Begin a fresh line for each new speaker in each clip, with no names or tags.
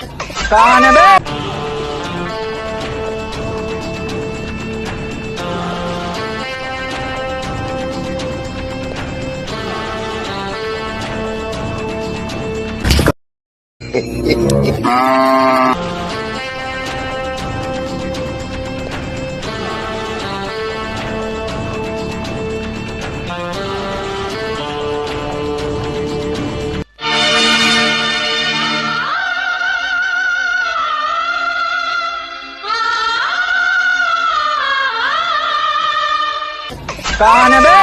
कहाँ है बे? कहाँ है बे?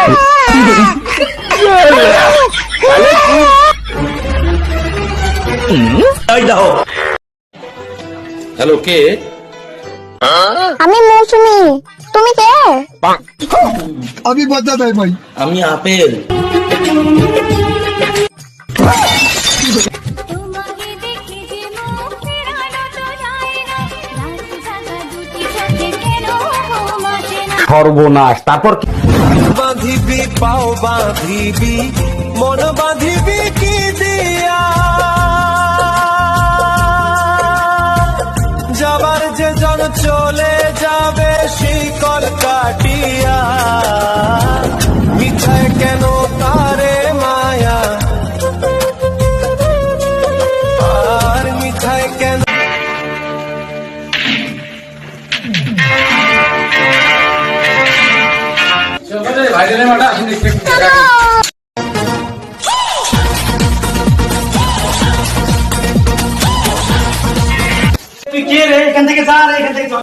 হ্যালো, কে?
আমি মৌসুমী, তুমি কে?
अभी बता दे भाई।
আমি আপেল।
সর্বনাশ, তারপর
বাঁধিবি পাও বাঁধিবি মন বাঁধিবি কি দিয়া যাবার যে জন চলে যাবে শিকল কাটিয়া মিছায় কেন তারে মায়া আর মিছায় কেন
তুই কে রে? এখান থেকে যা রে, এখান থেকে চল।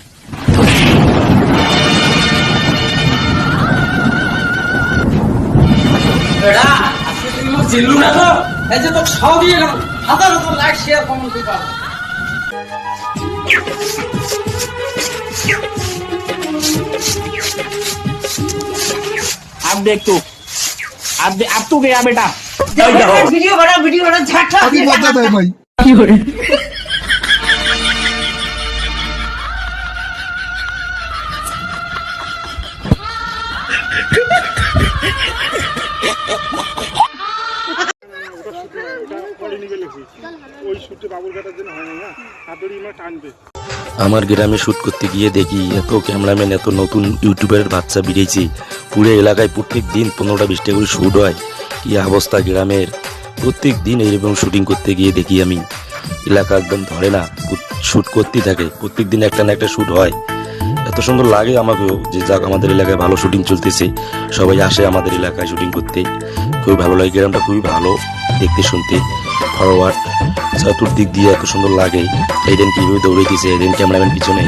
বেড়া, আজকে তুমি আমার জিল্লু না তো? এই যে তোকে সব দিয়ে গেলাম, হাজার হাজার লাইক শেয়ার কমেন্ট দিবা।
अब देख तू, अब तू गया बेटा।
वीडियो बना झाटा।
अभी बता दे भाई।
আমার গ্রামে শুট করতে গিয়ে দেখি এত ক্যামেরাম্যান, এত নতুন ইউটিউবারের বাচ্চা বেরিয়েছে। পুরো এলাকায় প্রত্যেক দিন 15টা-20টা করে শুট হয়। কি অবস্থা গ্রামের! প্রত্যেক দিন এইরকম শুটিং করতে গিয়ে দেখি আমি এলাকা একদম ধরে না, শুট করতেই থাকে। প্রত্যেক দিন একটা না একটা শুট হয়। এত সুন্দর লাগে আমাকেও যে যাক আমাদের এলাকায় ভালো শুটিং চলতেছে, সবাই আসে আমাদের এলাকায় শুটিং করতে। খুবই ভালো লাগে, গ্রামটা খুবই ভালো দেখতে শুনতে। ফরওয়ার্ড চতুর্দিক দিয়ে এত সুন্দর লাগে। এই দিন কীভাবে দৌড়াইতেছে, এই দিন ক্যামেরাম্যান পিছনে